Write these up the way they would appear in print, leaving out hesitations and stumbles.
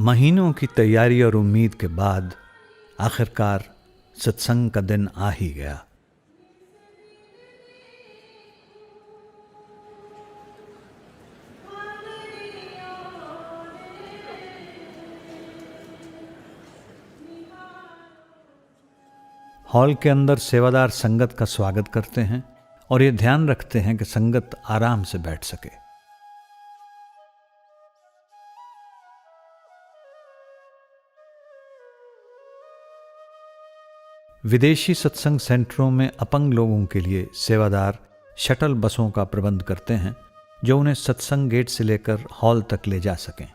महीनों की तैयारी और उम्मीद के बाद आखिरकार सत्संग का दिन आ ही गया। हॉल के अंदर सेवादार संगत का स्वागत करते हैं और ये ध्यान रखते हैं कि संगत आराम से बैठ सके। विदेशी सत्संग सेंटरों में अपंग लोगों के लिए सेवादार शटल बसों का प्रबंध करते हैं जो उन्हें सत्संग गेट से लेकर हॉल तक ले जा सकें।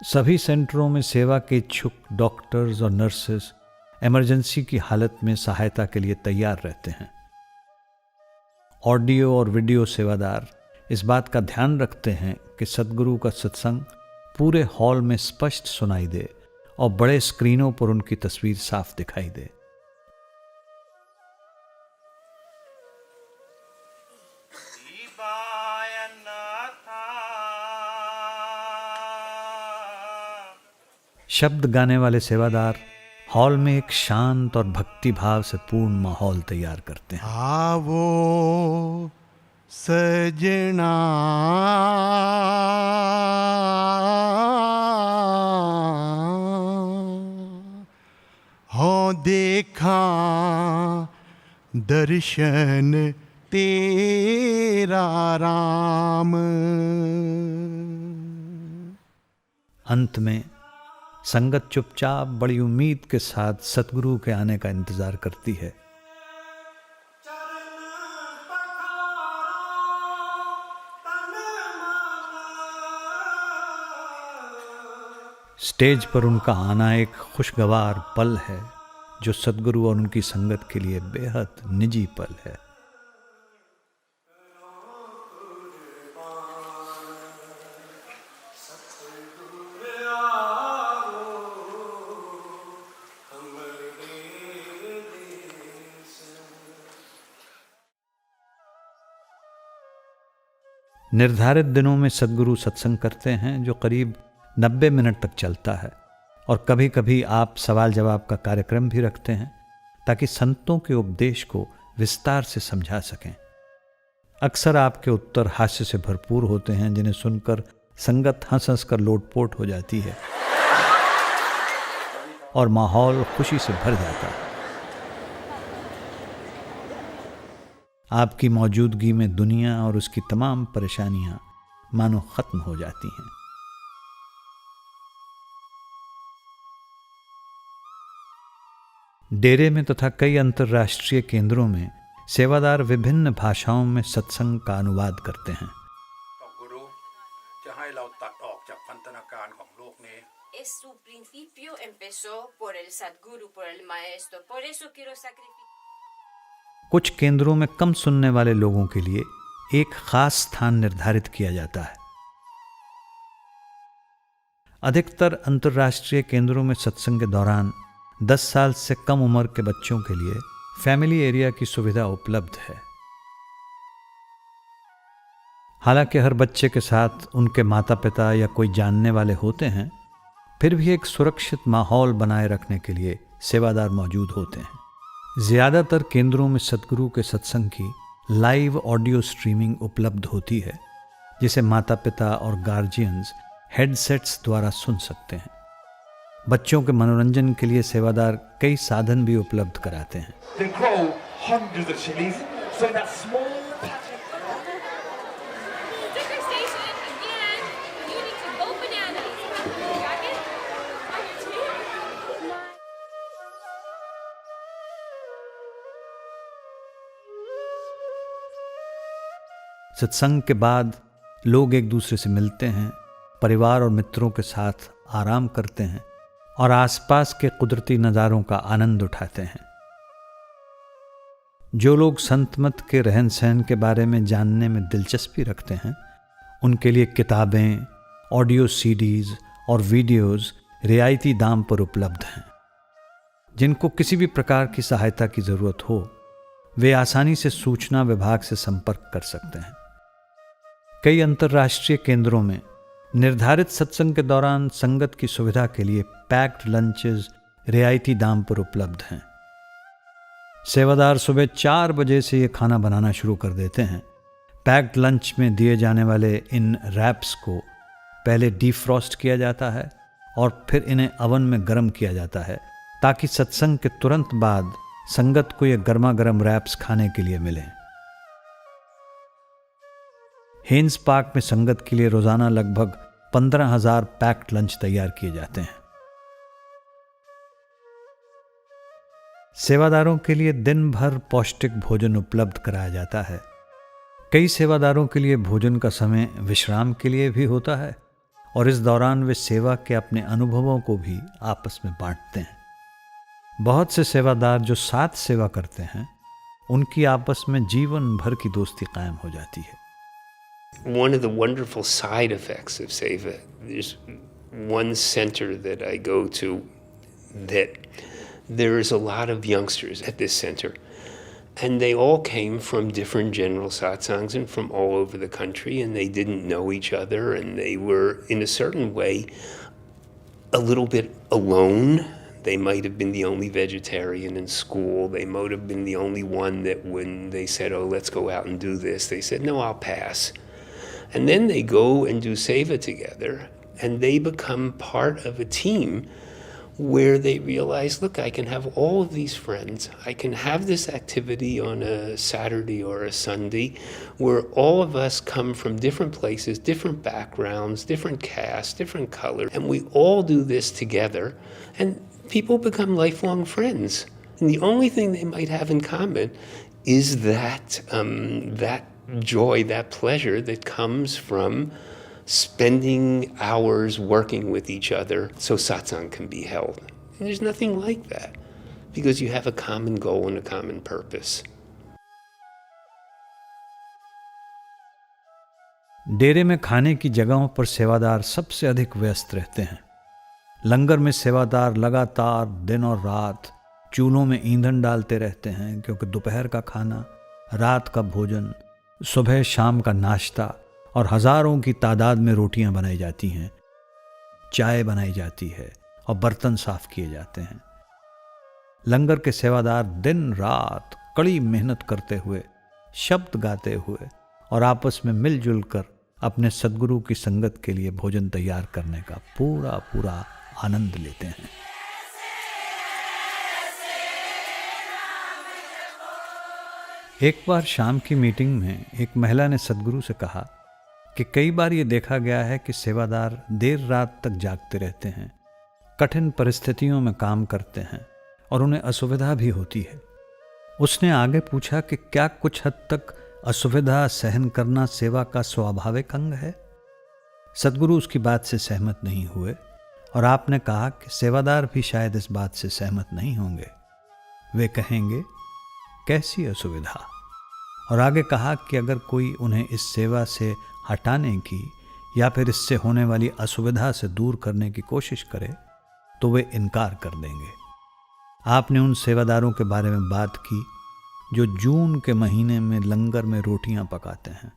सभी सेंटरों में सेवा के इच्छुक डॉक्टर्स और नर्सेस इमरजेंसी की हालत में सहायता के लिए तैयार रहते हैं। ऑडियो और वीडियो सेवादार इस बात का ध्यान रखते हैं कि सद्गुरु का सत्संग पूरे हॉल में स्पष्ट सुनाई दे और बड़े स्क्रीनों पर उनकी तस्वीर साफ दिखाई दे। शब्द गाने वाले सेवादार हॉल में एक शांत और भक्ति भाव से पूर्ण माहौल तैयार करते हैं। आवो सजना हो देखा दर्शन तेरा राम। अंत में संगत चुपचाप बड़ी उम्मीद के साथ सतगुरु के आने का इंतजार करती है। स्टेज पर उनका आना एक खुशगवार पल है जो सतगुरु और उनकी संगत के लिए बेहद निजी पल है। निर्धारित दिनों में सद्गुरु सत्संग करते हैं जो करीब 90 मिनट तक चलता है और कभी कभी आप सवाल जवाब का कार्यक्रम भी रखते हैं ताकि संतों के उपदेश को विस्तार से समझा सकें। अक्सर आपके उत्तर हास्य से भरपूर होते हैं जिन्हें सुनकर संगत हंस हंस कर लोटपोट हो जाती है और माहौल खुशी से भर जाता है। आपकी मौजूदगी में दुनिया और उसकी तमाम परेशानियां मानो खत्म हो जाती हैं। डेरे में तथा कई अंतर्राष्ट्रीय केंद्रों में सेवादार विभिन्न भाषाओं में सत्संग का अनुवाद करते हैं। Su principio empezó por el Sadguru, por el maestro, por eso quiero sacrificar। कुछ केंद्रों में कम सुनने वाले लोगों के लिए एक खास स्थान निर्धारित किया जाता है। अधिकतर अंतर्राष्ट्रीय केंद्रों में सत्संग के दौरान 10 साल से कम उम्र के बच्चों के लिए फैमिली एरिया की सुविधा उपलब्ध है। हालांकि हर बच्चे के साथ उनके माता पिता या कोई जानने वाले होते हैं, फिर भी एक सुरक्षित माहौल बनाए रखने के लिए सेवादार मौजूद होते हैं। ज़्यादातर केंद्रों में सतगुरु के सत्संग की लाइव ऑडियो स्ट्रीमिंग उपलब्ध होती है जिसे माता पिता और गार्जियंस हेडसेट्स द्वारा सुन सकते हैं। बच्चों के मनोरंजन के लिए सेवादार कई साधन भी उपलब्ध कराते हैं। सत्संग के बाद लोग एक दूसरे से मिलते हैं, परिवार और मित्रों के साथ आराम करते हैं और आसपास के कुदरती नज़ारों का आनंद उठाते हैं। जो लोग संत मत के रहन सहन के बारे में जानने में दिलचस्पी रखते हैं, उनके लिए किताबें, ऑडियो सीडीज और वीडियोस रियायती दाम पर उपलब्ध हैं। जिनको किसी भी प्रकार की सहायता की ज़रूरत हो, वे आसानी से सूचना विभाग से संपर्क कर सकते हैं। कई अंतर्राष्ट्रीय केंद्रों में निर्धारित सत्संग के दौरान संगत की सुविधा के लिए पैक्ड लंचेस रियायती दाम पर उपलब्ध हैं। सेवादार सुबह 4 बजे से ये खाना बनाना शुरू कर देते हैं। पैक्ड लंच में दिए जाने वाले इन रैप्स को पहले डीफ्रॉस्ट किया जाता है और फिर इन्हें ओवन में गर्म किया जाता है ताकि सत्संग के तुरंत बाद संगत को ये गर्मा गर्म रैप्स खाने के लिए मिलें। हेन्स पार्क में संगत के लिए रोजाना लगभग 15,000 पैक्ड लंच तैयार किए जाते हैं। सेवादारों के लिए दिन भर पौष्टिक भोजन उपलब्ध कराया जाता है। कई सेवादारों के लिए भोजन का समय विश्राम के लिए भी होता है और इस दौरान वे सेवा के अपने अनुभवों को भी आपस में बांटते हैं। बहुत से सेवादार जो साथ सेवा करते हैं उनकी आपस में जीवन भर की दोस्ती कायम हो जाती है। One of the wonderful side effects of Seva, there's one center that I go to that there is a lot of youngsters at this center, and they all came from different general satsangs and from all over the country, and they didn't know each other, and they were in a certain way a little bit alone. They might have been the only vegetarian in school. They might have been the only one that when they said, oh, let's go out and do this, they said, no, I'll pass. And then they go and do Seva together, and they become part of a team where they realize, look, I can have all of these friends. I can have this activity on a Saturday or a Sunday where all of us come from different places, different backgrounds, different castes, different colors, and we all do this together, and people become lifelong friends. And the only thing they might have in common is that joy, that pleasure that comes from spending hours working with each other so satsang can be held. And there's nothing like that because you have a common goal and a common purpose. डेरे में खाने की जगहों पर सेवादार सबसे अधिक व्यस्त रहते हैं। लंगर में सेवादार लगातार दिन और रात चूल्हों में ईंधन डालते रहते हैं क्योंकि दोपहर का खाना, रात का भोजन, सुबह शाम का नाश्ता और हजारों की तादाद में रोटियां बनाई जाती हैं, चाय बनाई जाती है और बर्तन साफ किए जाते हैं। लंगर के सेवादार दिन रात कड़ी मेहनत करते हुए, शब्द गाते हुए और आपस में मिलजुल कर अपने सद्गुरु की संगत के लिए भोजन तैयार करने का पूरा पूरा आनंद लेते हैं। एक बार शाम की मीटिंग में एक महिला ने सद्गुरु से कहा कि कई बार ये देखा गया है कि सेवादार देर रात तक जागते रहते हैं, कठिन परिस्थितियों में काम करते हैं और उन्हें असुविधा भी होती है। उसने आगे पूछा कि क्या कुछ हद तक असुविधा सहन करना सेवा का स्वाभाविक अंग है? सद्गुरु उसकी बात से सहमत नहीं हुए और आपने कहा कि सेवादार भी शायद इस बात से सहमत नहीं होंगे। वे कहेंगे, कैसी असुविधा? और आगे कहा कि अगर कोई उन्हें इस सेवा से हटाने की या फिर इससे होने वाली असुविधा से दूर करने की कोशिश करे तो वे इनकार कर देंगे। आपने उन सेवादारों के बारे में बात की जो जून के महीने में लंगर में रोटियां पकाते हैं।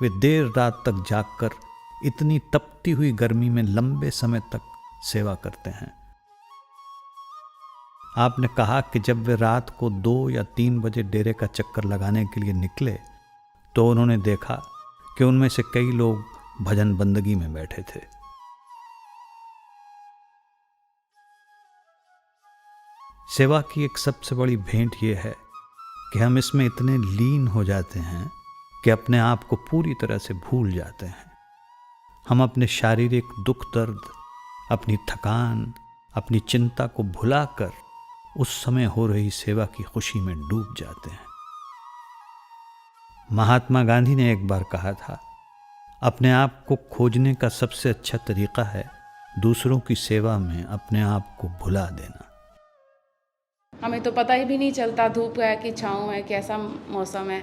वे देर रात तक जागकर इतनी तपती हुई गर्मी में लंबे समय तक सेवा करते हैं। आपने कहा कि जब वे रात को 2 या 3 बजे डेरे का चक्कर लगाने के लिए निकले तो उन्होंने देखा कि उनमें से कई लोग भजन बंदगी में बैठे थे। सेवा की एक सबसे बड़ी भेंट यह है कि हम इसमें इतने लीन हो जाते हैं कि अपने आप को पूरी तरह से भूल जाते हैं। हम अपने शारीरिक दुख दर्द, अपनी थकान, अपनी चिंता को भुलाकर उस समय हो रही सेवा की खुशी में डूब जाते हैं। महात्मा गांधी ने एक बार कहा था, अपने आप को खोजने का सबसे अच्छा तरीका है दूसरों की सेवा में अपने आप को भुला देना। हमें तो पता ही भी नहीं चलता धूप है कि छाँव है, कैसा मौसम है।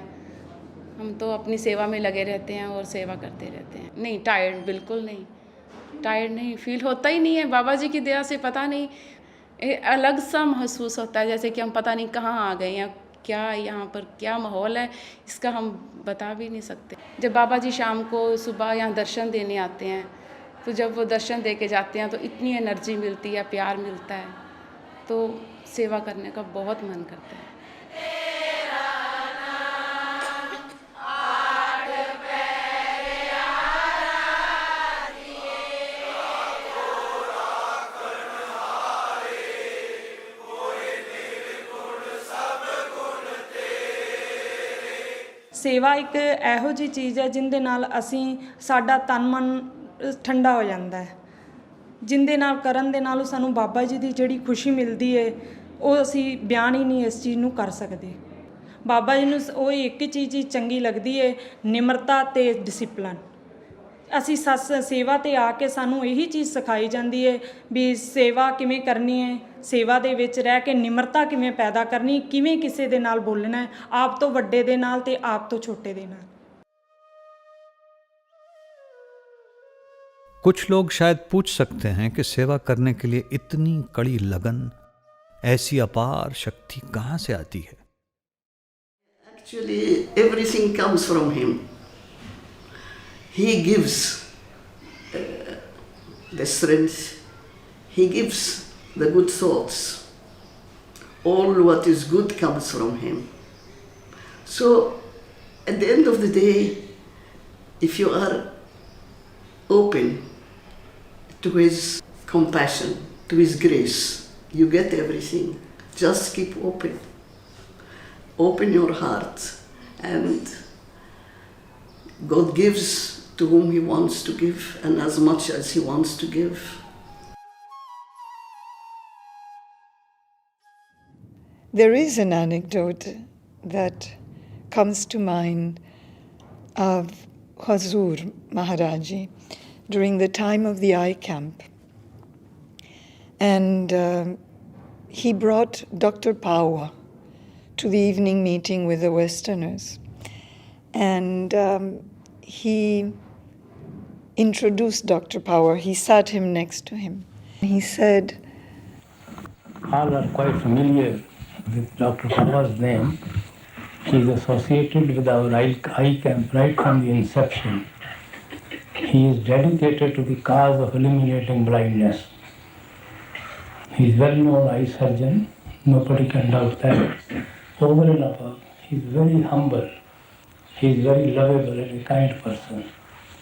हम तो अपनी सेवा में लगे रहते हैं और सेवा करते रहते हैं। नहीं, टायर्ड बिल्कुल नहीं, टायर्ड नहीं फील होता ही नहीं है। बाबा जी की दया से पता नहीं अलग सा महसूस होता है, जैसे कि हम पता नहीं कहाँ आ गए हैं, क्या यहाँ पर क्या माहौल है, इसका हम बता भी नहीं सकते। जब बाबा जी शाम को सुबह यहाँ दर्शन देने आते हैं तो जब वो दर्शन दे के जाते हैं तो इतनी एनर्जी मिलती है, प्यार मिलता है, तो सेवा करने का बहुत मन करता है। ਸੇਵਾ ਇੱਕ ਇਹੋ ਜਿਹੀ ਚੀਜ਼ ਹੈ ਜਿਹਦੇ ਨਾਲ ਅਸੀਂ ਸਾਡਾ ਤਨ ਮਨ ਠੰਡਾ ਹੋ ਜਾਂਦਾ ਹੈ, ਜਿਹਦੇ ਨਾਲ ਕਰਨ ਦੇ ਨਾਲ ਸਾਨੂੰ ਬਾਬਾ ਜੀ ਦੀ ਜਿਹੜੀ ਖੁਸ਼ੀ ਮਿਲਦੀ ਹੈ ਉਹ ਅਸੀਂ ਬਿਆਨ ਹੀ ਨਹੀਂ ਇਸ ਚੀਜ਼ ਨੂੰ ਕਰ ਸਕਦੇ। ਬਾਬਾ ਜੀ ਨੂੰ ਉਹ ਇੱਕ ਚੀਜ਼ ਹੀ ਚੰਗੀ ਲੱਗਦੀ ਹੈ, ਨਿਮਰਤਾ ਤੇ ਡਿਸਪਲਿਨ। ਅਸੀਂ ਸੇਵਾ ਤੇ ਆ ਕੇ ਸਾਨੂੰ ਇਹੀ ਚੀਜ਼ ਸਿਖਾਈ ਜਾਂਦੀ ਹੈ ਵੀ ਸੇਵਾ ਕਿਵੇਂ ਕਰਨੀ ਹੈ, ਸੇਵਾ ਦੇ ਵਿੱਚ ਰਹਿ ਕੇ ਨਿਮਰਤਾ ਕਿਵੇਂ ਪੈਦਾ ਕਰਨੀ, ਕਿਵੇਂ ਕਿਸੇ ਦੇ ਨਾਲ ਬੋਲਣਾ ਹੈ, ਆਪ ਤੋਂ ਵੱਡੇ ਦੇ ਨਾਲ ਤੇ ਆਪ ਤੋਂ ਛੋਟੇ ਦੇ ਨਾਲ। कुछ लोग शायद पूछ सकते हैं कि सेवा करने के लिए इतनी कड़ी लगन, ऐसी अपार शक्ति कहाँ से आती है? Actually, everything comes from him. He gives the strength, he gives the good thoughts. All what is good comes from him. So, at the end of the day, if you are open to his compassion, to his grace, you get everything. Just keep open. Open your heart, and God gives to whom he wants to give and as much as he wants to give. There is an anecdote that comes to mind of Hazur Maharaji during the time of the eye camp. And he brought Dr. Power to the evening meeting with the Westerners. And he introduced Dr. Power. He sat him next to him. He said, all are quite familiar with Dr. Power's name. He is associated with our eye camp right from the inception. He is dedicated to the cause of eliminating blindness. He is well-known eye surgeon. Nobody can doubt that. Over and above, he is very humble. He is very lovable and a kind person.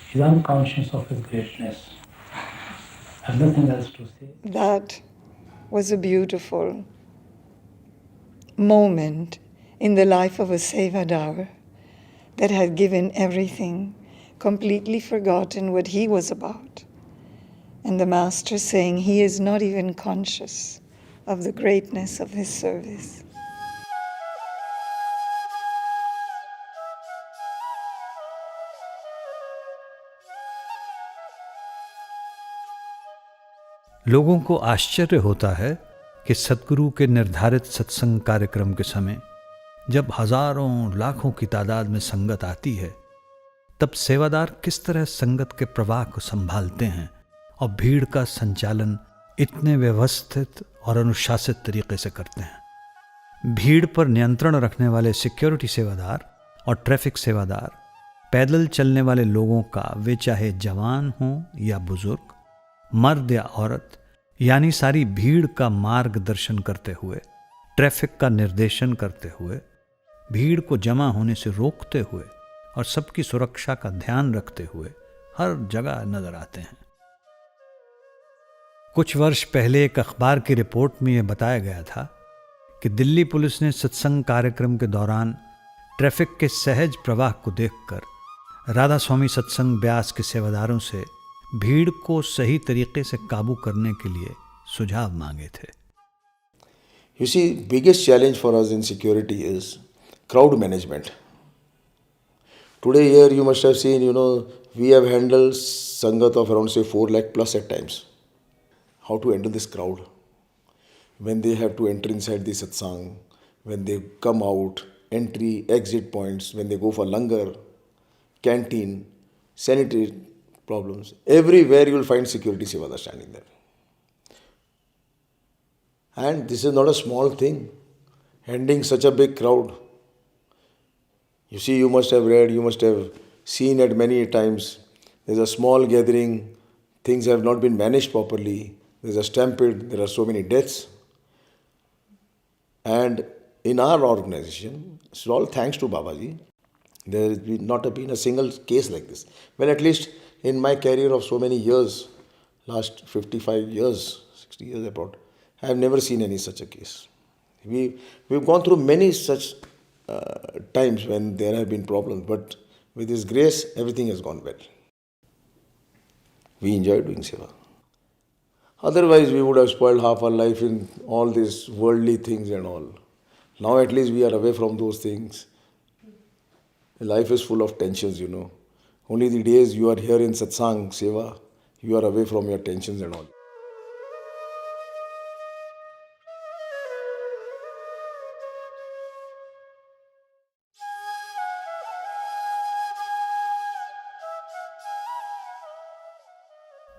He is unconscious of his greatness. I have nothing else to say. that was a beautiful moment in the life of a Sevadar that had given everything, completely forgotten what he was about. And the Master saying he is not even conscious of the greatness of his service. लोगों को आश्चर्य होता है कि सद्गुरु के निर्धारित सत्संग कार्यक्रम के समय जब हजारों लाखों की तादाद में संगत आती है, तब सेवादार किस तरह संगत के प्रवाह को संभालते हैं और भीड़ का संचालन इतने व्यवस्थित और अनुशासित तरीके से करते हैं। भीड़ पर नियंत्रण रखने वाले सिक्योरिटी सेवादार और ट्रैफिक सेवादार पैदल चलने वाले लोगों का, वे चाहे जवान हों या बुजुर्ग, मर्द या औरत, यानी सारी भीड़ का मार्गदर्शन करते हुए, ट्रैफिक का निर्देशन करते हुए, भीड़ को जमा होने से रोकते हुए और सबकी सुरक्षा का ध्यान रखते हुए हर जगह नजर आते हैं। कुछ वर्ष पहले एक अखबार की रिपोर्ट में यह बताया गया था कि दिल्ली पुलिस ने सत्संग कार्यक्रम के दौरान ट्रैफिक के सहज प्रवाह को देखकर राधा स्वामी सत्संग ब्यास के सेवादारों से भीड़ को सही तरीके से काबू करने के लिए सुझाव मांगे थे। You see, biggest challenge for us in security is crowd management. Today here you must have seen, we have handled Sangat of around say 4 lakh plus at times. How to handle this crowd? When they have to enter inside the satsang, when they come out, entry, exit points, when they go for langar, canteen, sanitary problems. Everywhere you will find security sevadar standing there. And this is not a small thing, handling such a big crowd. You see, you must have read, you must have seen it many times. There's a small gathering, things have not been managed properly. There's a stampede, there are so many deaths. And in our organization, it's all thanks to Babaji, there has not been a single case like this. Well, at least in my career of so many years, last 55 years, 60 years about, I have never seen any such a case. We've gone through many such times when there have been problems, but with His grace, everything has gone well. We enjoy doing Seva. Otherwise, we would have spoiled half our life in all these worldly things and all. Now at least we are away from those things. Life is full of tensions, Only the days you are here in satsang, Seva, you are away from your tensions and all.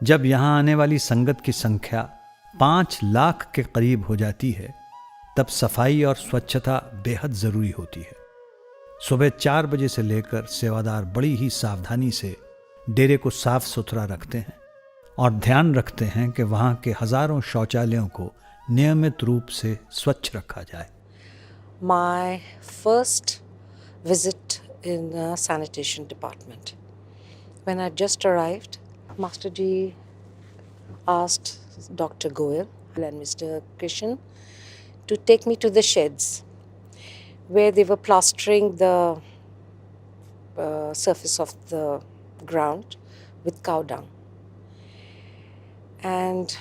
जब यहाँ आने वाली संगत की संख्या 5 लाख के करीब हो जाती है, तब सफाई और स्वच्छता बेहद ज़रूरी होती है। सुबह 4 बजे से लेकर सेवादार बड़ी ही सावधानी से डेरे को साफ सुथरा रखते हैं और ध्यान रखते हैं कि वहाँ के हजारों शौचालयों को नियमित रूप से स्वच्छ रखा जाए। My first visit in the sanitation department. When I just arrived, Master Ji asked Dr. Goyal and Mr. Krishan to take me to the sheds where they were plastering the surface of the ground with cow dung. And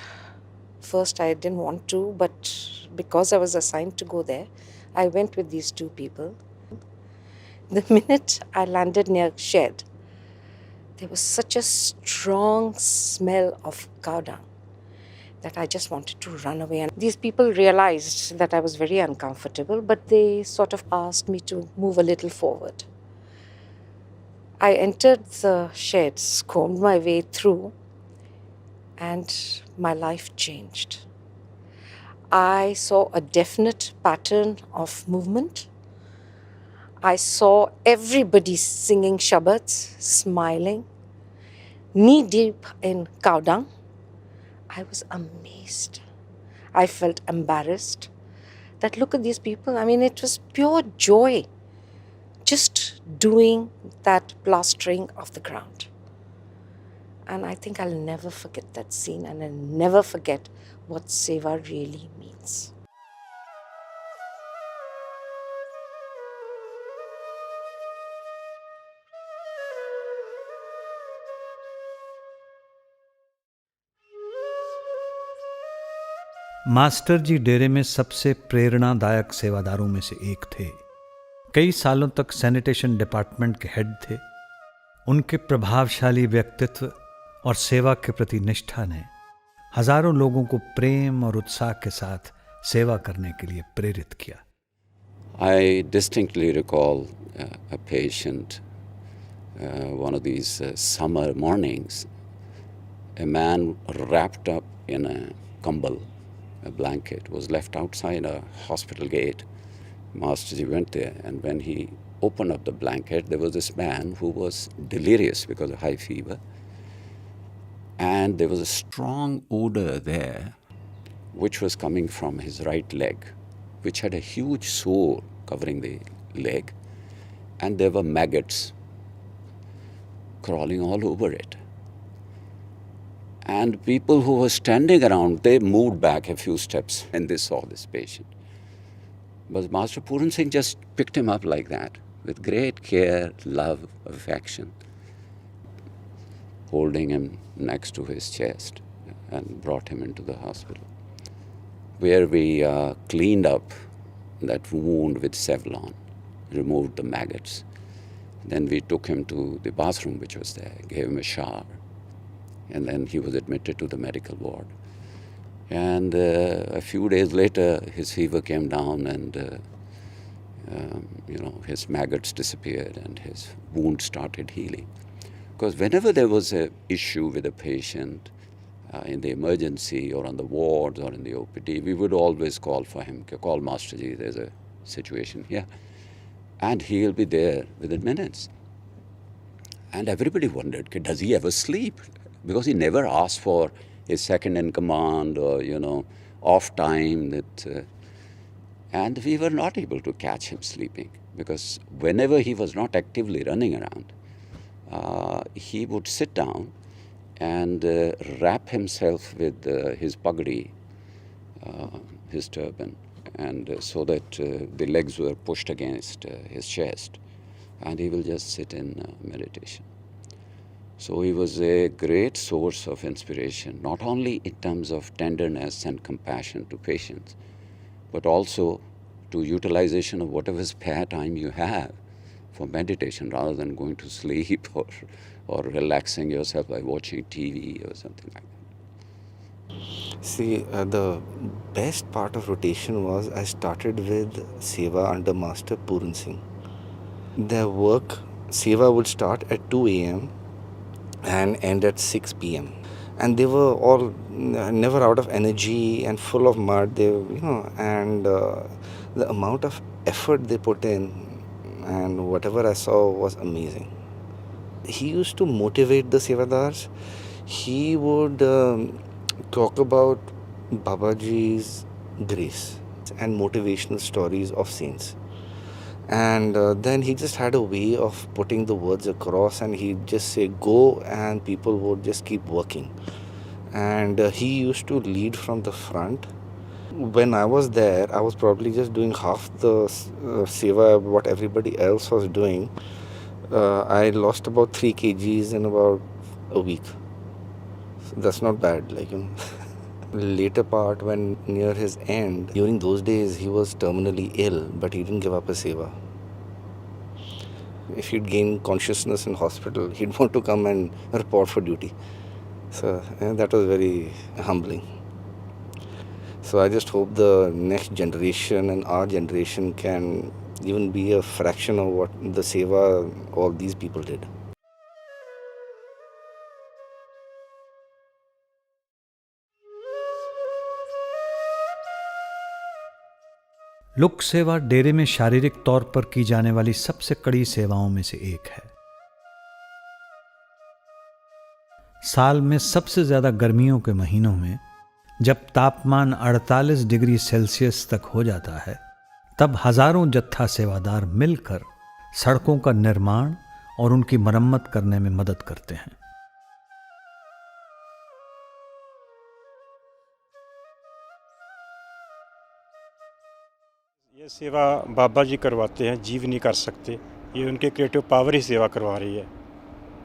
first I didn't want to, but because I was assigned to go there, I went with these 2 people. The minute I landed near shed, there was such a strong smell of cow dung that I just wanted to run away. And these people realized that I was very uncomfortable, but they sort of asked me to move a little forward. I entered the sheds, combed my way through, and my life changed. I saw a definite pattern of movement. I saw everybody singing Shabads, smiling, knee deep in cow dung. I was amazed. I felt embarrassed that look at these people. I mean, it was pure joy just doing that plastering of the ground. And I think I'll never forget that scene, and I'll never forget what Seva really means. Master ji डेरे में सबसे प्रेरणादायक सेवादारों में से एक थे। कई सालों तक सैनिटेशन डिपार्टमेंट के हेड थे। उनके प्रभावशाली व्यक्तित्व और सेवा के प्रति निष्ठा ने हजारों लोगों को प्रेम और उत्साह के साथ सेवा करने के लिए प्रेरित किया। I distinctly recall a patient, one of these summer mornings, a man wrapped up in a kambal, a blanket, was left outside a hospital gate. Masterji went there, and when he opened up the blanket, there was this man who was delirious because of high fever. And there was a strong odor there, which was coming from his right leg, which had a huge sore covering the leg. And there were maggots crawling all over it. And people who were standing around, they moved back a few steps when they saw this patient. But Master Puran Singh just picked him up like that, with great care, love, affection, holding him next to his chest and brought him into the hospital, where we cleaned up that wound with Sevlon, removed the maggots. Then we took him to the bathroom which was there, gave him a shower, and then he was admitted to the medical ward. And a few days later, his fever came down, and his maggots disappeared, and his wound started healing. Because whenever there was an issue with a patient in the emergency or on the wards or in the OPD, we would always call for him, call Master Ji, there's a situation here. And he'll be there within minutes. And everybody wondered, does he ever sleep? because he never asked for his second in command or, off time. And we were not able to catch him sleeping, because whenever he was not actively running around, he would sit down and wrap himself with his pagdi, his turban, and so that the legs were pushed against his chest, and he will just sit in meditation. So he was a great source of inspiration, not only in terms of tenderness and compassion to patients, but also to utilization of whatever spare time you have for meditation, rather than going to sleep or relaxing yourself by watching TV or something like that. See, the best part of rotation was I started with Seva under Master Puran Singh. Their work, Seva would start at 2 a.m. and end at 6 p.m. And they were all never out of energy and full of mud. And the amount of effort they put in and whatever I saw was amazing. He used to motivate the Sevadars. He would talk about Babaji's grace and motivational stories of saints. And then he just had a way of putting the words across, and he'd just say, go, and people would just keep working. And he used to lead from the front. When I was there, I was probably just doing half the seva what everybody else was doing. I lost about 3 kgs in about a week. So that's not bad, Later part, when near his end, during those days he was terminally ill, but he didn't give up his seva. If he'd gain consciousness in hospital, he'd want to come and report for duty. So that was very humbling. So I just hope the next generation and our generation can even be a fraction of what the seva all these people did. Look सेवा डेरे में शारीरिक तौर पर की जाने वाली सबसे कड़ी सेवाओं में से एक है। साल में सबसे ज्यादा गर्मियों के महीनों में जब तापमान 48 डिग्री सेल्सियस तक हो जाता है, तब हजारों जत्था सेवादार मिलकर सड़कों का निर्माण और उनकी मरम्मत करने में मदद करते हैं। ये सेवा बाबा जी करवाते हैं, जीव नहीं कर सकते। ये उनके क्रिएटिव पावर ही सेवा करवा रही है।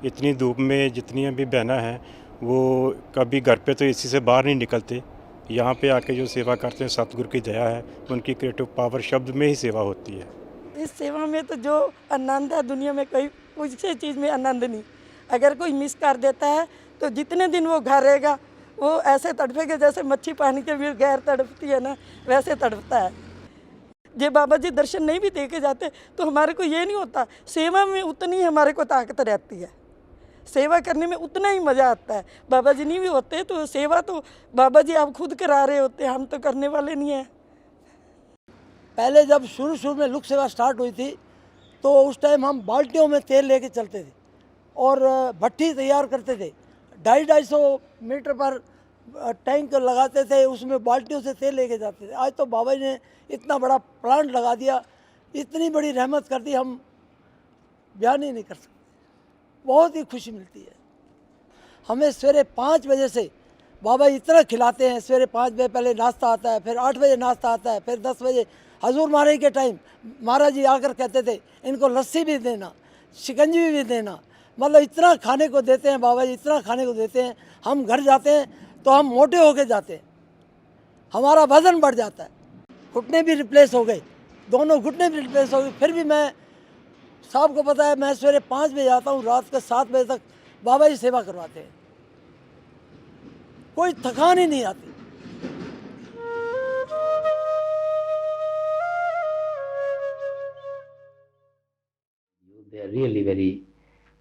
इतनी धूप में जितनी भी बहना हैं वो कभी घर पे तो एसी से बाहर नहीं निकलते, यहाँ पे आके जो सेवा करते हैं सतगुरु की दया है, उनकी क्रिएटिव पावर शब्द में ही सेवा होती है। इस सेवा में तो जो आनंद है दुनिया में कोई कुछ चीज़ में आनंद नहीं। अगर कोई मिस कर देता है तो जितने दिन वो घर रहेगा वो ऐसे तड़पेगा जैसे मच्छी पानी के भी गैर तड़पती है ना, वैसे तड़पता है। जे बाबा जी दर्शन नहीं भी दे के जाते तो हमारे को ये नहीं होता, सेवा में उतनी हमारे को ताकत रहती है, सेवा करने में उतना ही मज़ा आता है। बाबा जी नहीं भी होते तो सेवा तो बाबा जी आप खुद करा रहे होते, हम तो करने वाले नहीं हैं। पहले जब शुरू में लुक सेवा स्टार्ट हुई थी तो उस टाइम हम बाल्टियों में तेल लेके चलते थे और भट्टी तैयार करते थे। 250-250 मीटर पर टैंक लगाते थे, उसमें बाल्टियों से तेल लेके जाते थे। आज तो बाबा जी ने इतना बड़ा प्लांट लगा दिया, इतनी बड़ी रहमत कर दी, हम बयान ही नहीं कर सकते। बहुत ही खुशी मिलती है हमें। सवेरे 5 बजे से बाबा जी इतना खिलाते हैं। सवेरे 5 बजे पहले नाश्ता आता है, फिर 8 बजे नाश्ता आता है, फिर 10 बजे हजूर महाराज के टाइम महाराज जी आकर कहते थे इनको लस्सी भी देना, शिकंजी भी देना। मतलब इतना खाने को देते हैं बाबा जी, इतना खाने को देते हैं। हम घर जाते हैं तो हम मोटे होके जाते हैं, हमारा वजन बढ़ जाता है। घुटने भी रिप्लेस हो गए, दोनों घुटने भी रिप्लेस हो गए। फिर भी मैं, साहब को पता है, मैं सवेरे 5 बजे आता हूँ, रात के 7 बजे तक बाबा जी सेवा करवाते हैं। कोई थकान ही नहीं आती। They are really very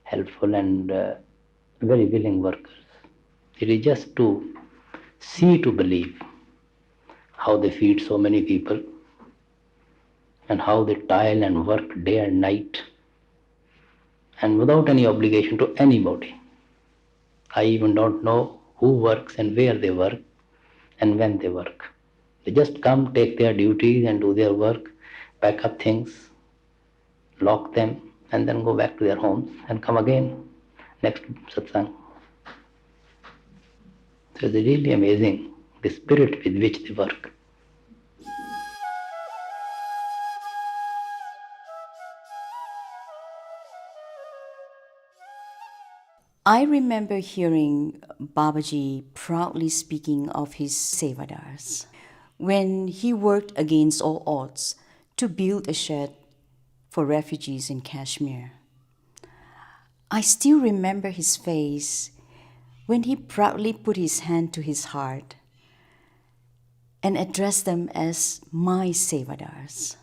helpful and very willing workers. It is just to see to believe how they feed so many people and how they toil and work day and night and without any obligation to anybody. I even don't know who works and where they work and when they work. They just come, take their duties and do their work, pack up things, lock them, and then go back to their homes and come again next satsang. So it's really amazing the spirit with which they work. I remember hearing Babaji proudly speaking of his Sevadars when he worked against all odds to build a shed for refugees in Kashmir. I still remember his face when he proudly put his hand to his heart and addressed them as my Sevadars.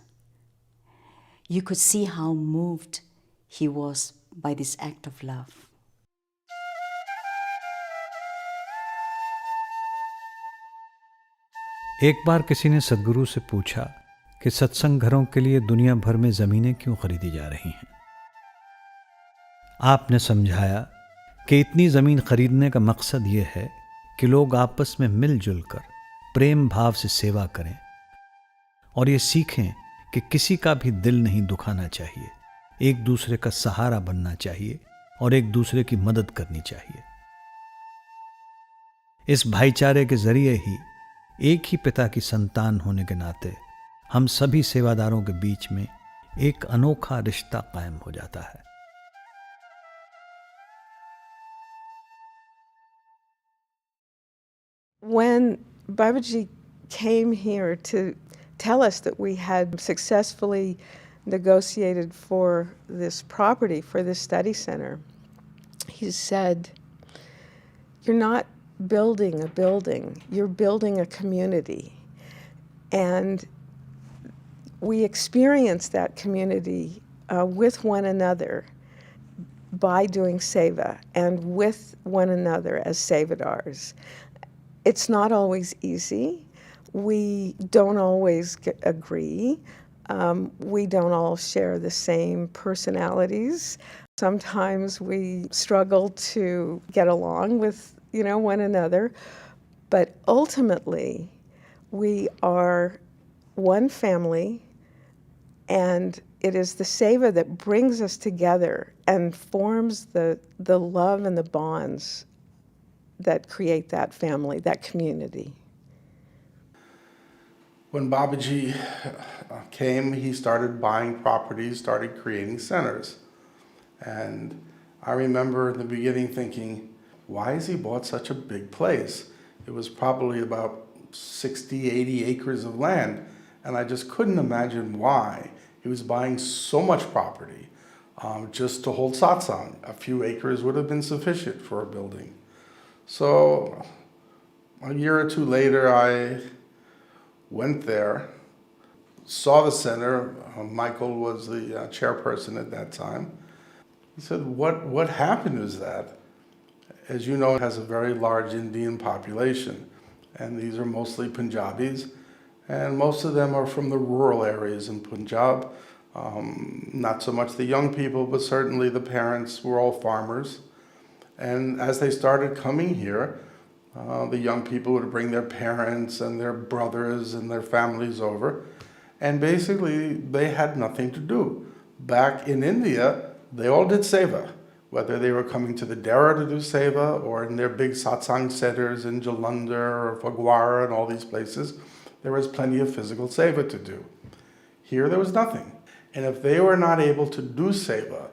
You could see how moved he was by this act of love. एक बार किसी ने सद्गुरु से पूछा कि सत्संग घरों के लिए दुनिया भर में ज़मीनें क्यों खरीदी जा रही हैं। आपने समझाया कि इतनी ज़मीन खरीदने का मकसद ये है कि लोग आपस में मिलजुल कर प्रेम भाव से सेवा करें और ये सीखें कि किसी का भी दिल नहीं दुखाना चाहिए, एक दूसरे का सहारा बनना चाहिए और एक दूसरे की मदद करनी चाहिए। इस भाईचारे के जरिए ही एक ही पिता की संतान होने के नाते हम सभी सेवादारों के बीच में एक अनोखा रिश्ता कायम हो जाता है। When Babaji came here to tell us that we had successfully negotiated for this property, for this study center, he said, "You're not building a building, you're building a community." And we experience that community with one another by doing seva and with one another as sevadars. It's not always easy. We don't always agree. We don't all share the same personalities. Sometimes we struggle to get along with, one another. But ultimately, we are one family, and it is the seva that brings us together and forms the love and the bonds that create that family, that community. When Babaji came, he started buying properties, started creating centers. And I remember in the beginning thinking, why has he bought such a big place? It was probably about 60, 80 acres of land. And I just couldn't imagine why he was buying so much property just to hold satsang. A few acres would have been sufficient for a building. So a year or two later, I went there, saw the center. Michael was the chairperson at that time. He said, what happened is that, as you know, it has a very large Indian population, and these are mostly Punjabis, and most of them are from the rural areas in Punjab. Not so much the young people, but certainly the parents were all farmers. And as they started coming here, the young people would bring their parents and their brothers and their families over. And basically, they had nothing to do. Back in India, they all did seva. Whether they were coming to the Dera to do seva or in their big satsang centers in Jalandhar or Phagwara and all these places, there was plenty of physical seva to do. Here, there was nothing. And if they were not able to do seva,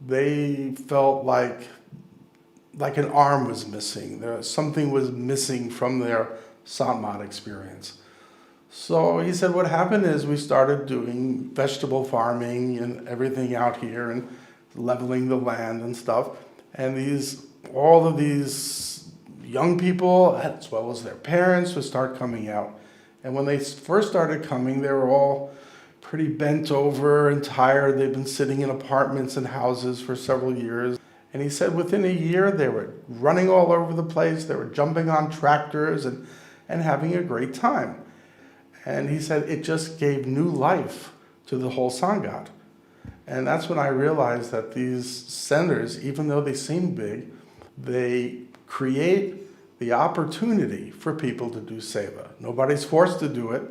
they felt like an arm was missing. Something was missing from their samadhi experience. So he said what happened is we started doing vegetable farming and everything out here and leveling the land and stuff. And all of these young people, as well as their parents, would start coming out. And when they first started coming, they were all pretty bent over and tired. They'd been sitting in apartments and houses for several years. And he said within a year, they were running all over the place. They were jumping on tractors and having a great time. And he said it just gave new life to the whole Sangat. And that's when I realized that these centers, even though they seem big, they create the opportunity for people to do seva. Nobody's forced to do it.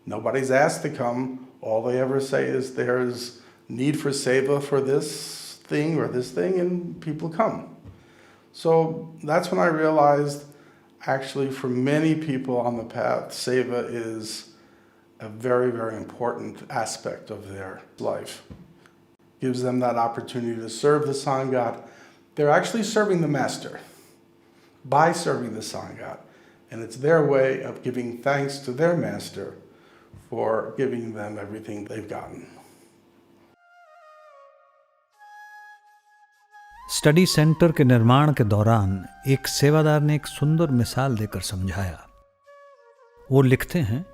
Nobody's asked to come. All they ever say is there's need for seva for this thing or this thing, and people come. So that's when I realized, actually, for many people on the path, seva is a very, very important aspect of their life. Gives them that opportunity to serve the Sangat. They're actually serving the Master by serving the Sangat. And it's their way of giving thanks to their Master for giving them everything they've gotten. Study centre के निर्माण के दौरान एक सेवादार ने एक सुंदर मिसाल देकर समझाया। वो लिखते हैं,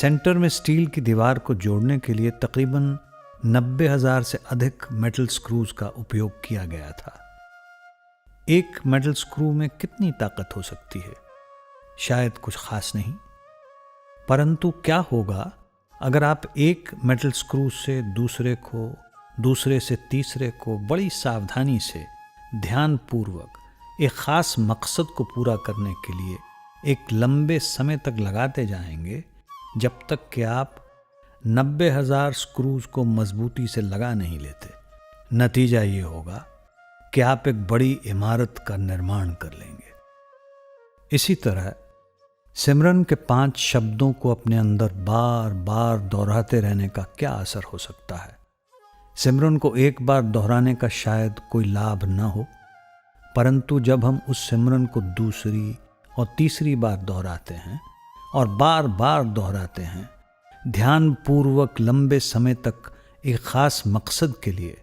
सेंटर में स्टील की दीवार को जोड़ने के लिए तकरीबन 90,000 से अधिक मेटल स्क्रूज का उपयोग किया गया था। एक मेटल स्क्रू में कितनी ताकत हो सकती है? शायद कुछ खास नहीं, परंतु क्या होगा अगर आप एक मेटल स्क्रू से दूसरे को, दूसरे से तीसरे को बड़ी सावधानी से, ध्यानपूर्वक एक ख़ास मकसद को पूरा करने के लिए एक लंबे समय तक लगाते जाएंगे, जब तक कि आप 90,000 स्क्रूज को मजबूती से लगा नहीं लेते। नतीजा ये होगा कि आप एक बड़ी इमारत का निर्माण कर लेंगे। इसी तरह सिमरन के 5 शब्दों को अपने अंदर बार बार दोहराते रहने का क्या असर हो सकता है? सिमरन को एक बार दोहराने का शायद कोई लाभ न हो, परंतु जब हम उस सिमरन को दूसरी और तीसरी बार दोहराते हैं और बार बार दोहराते हैं, ध्यानपूर्वक लंबे समय तक एक ख़ास मकसद के लिए,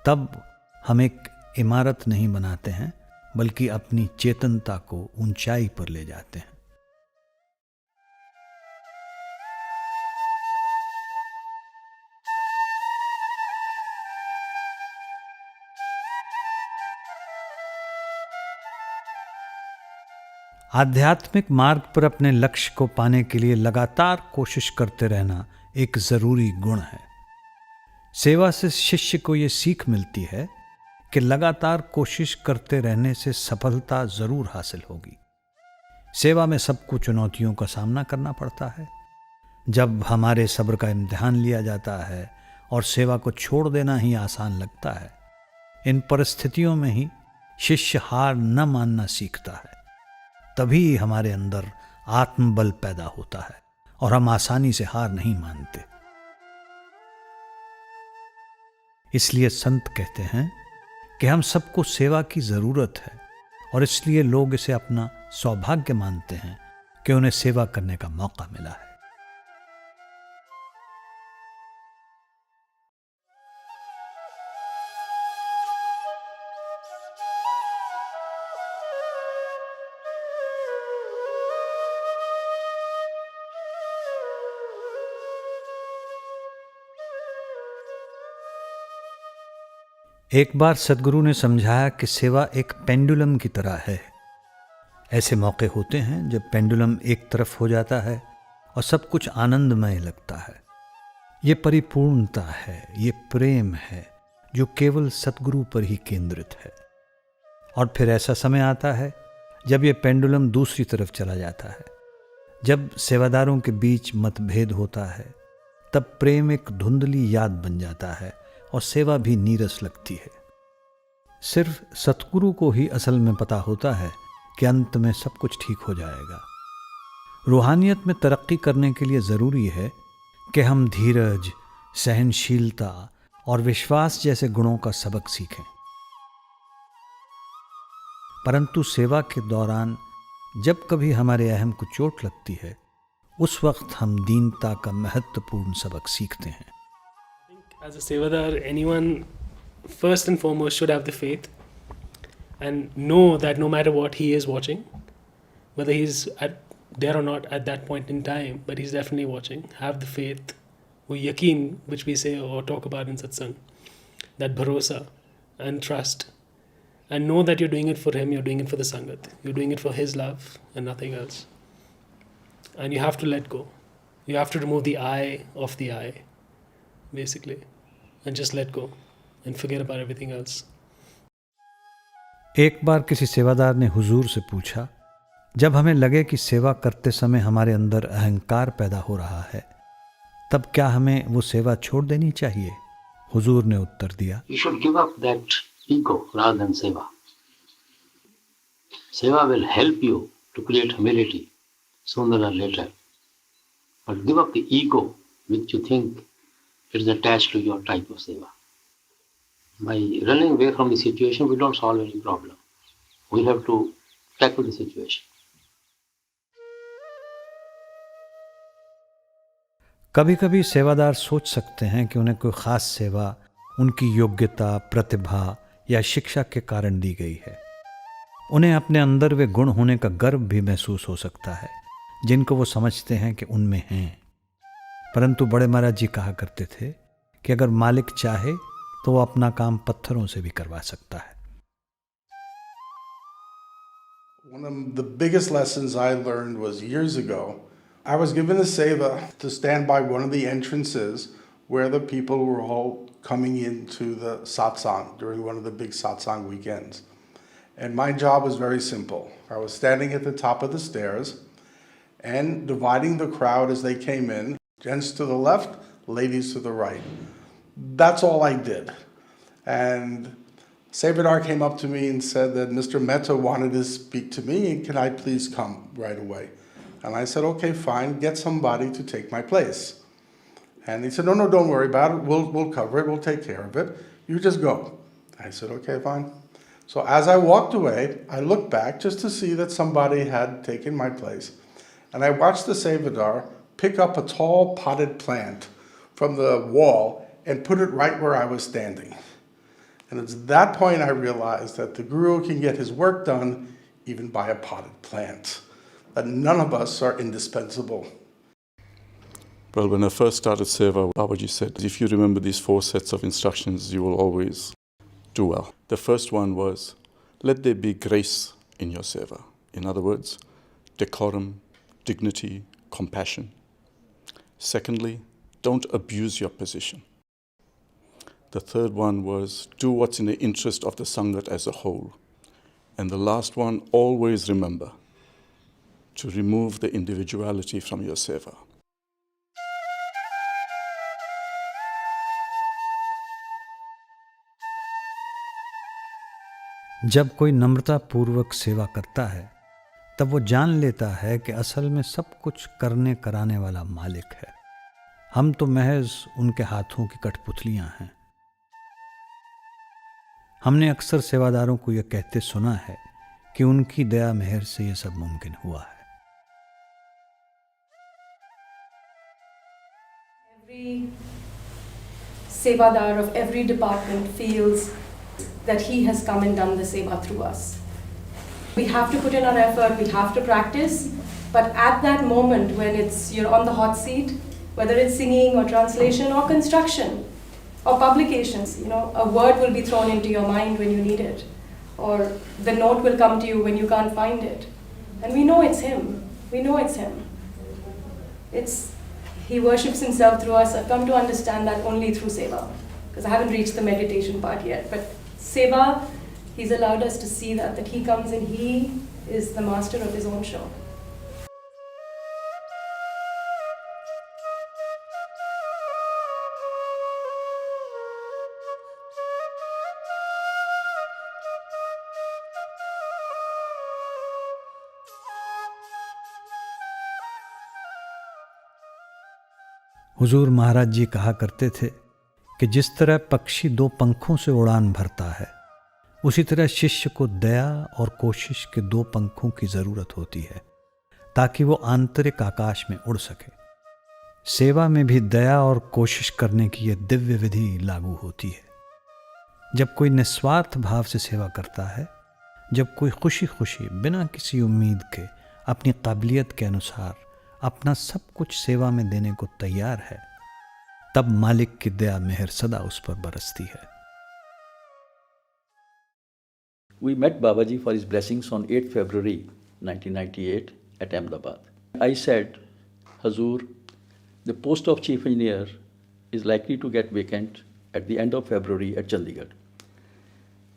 तब हम एक इमारत नहीं बनाते हैं, बल्कि अपनी चेतनता को ऊंचाई पर ले जाते हैं। आध्यात्मिक मार्ग पर अपने लक्ष्य को पाने के लिए लगातार कोशिश करते रहना एक जरूरी गुण है। सेवा से शिष्य को यह सीख मिलती है कि लगातार कोशिश करते रहने से सफलता जरूर हासिल होगी। सेवा में सबको चुनौतियों का सामना करना पड़ता है। जब हमारे सब्र का इम्तिहान लिया जाता है और सेवा को छोड़ देना ही आसान लगता है, इन परिस्थितियों में ही शिष्य हार न मानना सीखता है। तभी हमारे अंदर आत्मबल पैदा होता है और हम आसानी से हार नहीं मानते। इसलिए संत कहते हैं कि हम सबको सेवा की जरूरत है, और इसलिए लोग इसे अपना सौभाग्य मानते हैं कि उन्हें सेवा करने का मौका मिला है। एक बार सदगुरु ने समझाया कि सेवा एक पेंडुलम की तरह है। ऐसे मौके होते हैं जब पेंडुलम एक तरफ हो जाता है और सब कुछ आनंदमय लगता है। ये परिपूर्णता है, ये प्रेम है जो केवल सतगुरु पर ही केंद्रित है। और फिर ऐसा समय आता है जब ये पेंडुलम दूसरी तरफ चला जाता है। जब सेवादारों के बीच मतभेद होता है, तब प्रेम एक धुंधली याद बन जाता है और सेवा भी नीरस लगती है। सिर्फ सतगुरु को ही असल में पता होता है कि अंत में सब कुछ ठीक हो जाएगा। रूहानियत में तरक्की करने के लिए ज़रूरी है कि हम धीरज, सहनशीलता और विश्वास जैसे गुणों का सबक सीखें। परंतु सेवा के दौरान जब कभी हमारे अहम को चोट लगती है, उस वक्त हम दीनता का महत्वपूर्ण सबक सीखते हैं। As a Sevadar, anyone first and foremost should have the faith and know that no matter what, he is watching, whether he's there or not at that point in time, but he's definitely watching. Have the faith, wo yaqeen, which we say or talk about in satsang, that bharosa and trust, and know that you're doing it for him, you're doing it for the sangat, you're doing it for his love and nothing else. And you have to let go. You have to remove the I of the I, basically, and just let go and forget about everything else. एक बार किसी सेवादार ने हुजूर से पूछा, जब हमें लगे कि सेवा करते समय हमारे अंदर अहंकार पैदा हो रहा है, तब क्या हमें वो सेवा छोड़ देनी चाहिए? हुजूर ने उत्तर दिया, You should give up that ego rather than seva. Seva will help you to create humility sooner or later. But give up the ego which you think is attached to your type of seva. By running away from the situation, we don't solve any problem. We have to tackle the situation. कभी कभी सेवादार सोच सकते हैं कि उन्हें कोई खास सेवा उनकी योग्यता, प्रतिभा या शिक्षा के कारण दी गई है। उन्हें अपने अंदर वे गुण होने का गर्व भी महसूस हो सकता है जिनको वो समझते हैं कि उनमें हैं। परंतु बड़े महाराज जी कहा करते थे कि अगर मालिक चाहे तो वो अपना काम पत्थरों से भी करवा सकता है। One of the biggest lessons I learned was years ago. I was given a seva to stand by one of the entrances where the people were all coming into the satsang during one of the big satsang weekends. And my job was very simple. I was standing at the top of the stairs and dividing the crowd as they came in, gents to the left, ladies to the right. That's all I did. And Sevadar came up to me and said that Mr. Mehta wanted to speak to me, and can I please come right away? And I said, okay, fine, get somebody to take my place. And he said, no, don't worry about it. We'll cover it. We'll take care of it. You just go. I said, okay, fine. So as I walked away, I looked back just to see that somebody had taken my place. And I watched the Sevadar pick up a tall potted plant from the wall and put it right where I was standing. And it's that point I realized that the Guru can get his work done even by a potted plant. That none of us are indispensable. Well, when I first started Seva, Babaji said, if you remember these 4 sets of instructions, you will always do well. The first one was, let there be grace in your Seva. In other words, decorum, dignity, compassion. Secondly, don't abuse your position. The third one was, do what's in the interest of the Sangat as a whole. And the last one, always remember to remove the individuality from your Seva. जब कोई नम्रता पूर्वक सेवा करता है तब वो जान लेता है कि असल में सब कुछ करने कराने वाला मालिक है। हम तो महज उनके हाथों की कठपुतलियां हैं। हमने अक्सर सेवादारों को यह कहते सुना है कि उनकी दया मेहर से यह सब मुमकिन हुआ है। Every sevadar of every department feels that he has come and done the seva through us. We have to put in our effort, we have to practice, but at that moment when you're on the hot seat, whether it's singing or translation or construction or publications, a word will be thrown into your mind when you need it, or the note will come to you when you can't find it. And we know it's him. We know it's him. He worships himself through us. I've come to understand that only through Seva, because I haven't reached the meditation part yet. But Seva, he's allowed us to see that he comes and he is the master of his own show. हुजूर महाराज जी कहा करते थे कि जिस तरह पक्षी 2 पंखों से उड़ान भरता है, उसी तरह शिष्य को दया और कोशिश के 2 पंखों की ज़रूरत होती है ताकि वो आंतरिक आकाश में उड़ सके। सेवा में भी दया और कोशिश करने की यह दिव्य विधि लागू होती है। जब कोई निस्वार्थ भाव से सेवा करता है, जब कोई खुशी खुशी बिना किसी उम्मीद के अपनी काबिलियत के अनुसार अपना सब कुछ सेवा में देने को तैयार है, तब मालिक की दया मेहर सदा उस पर बरसती है। We met Babaji for his blessings on 8 February 1998 at Ahmedabad. I said, Hazur, the post of chief engineer is likely to get vacant at the end of February at Chandigarh.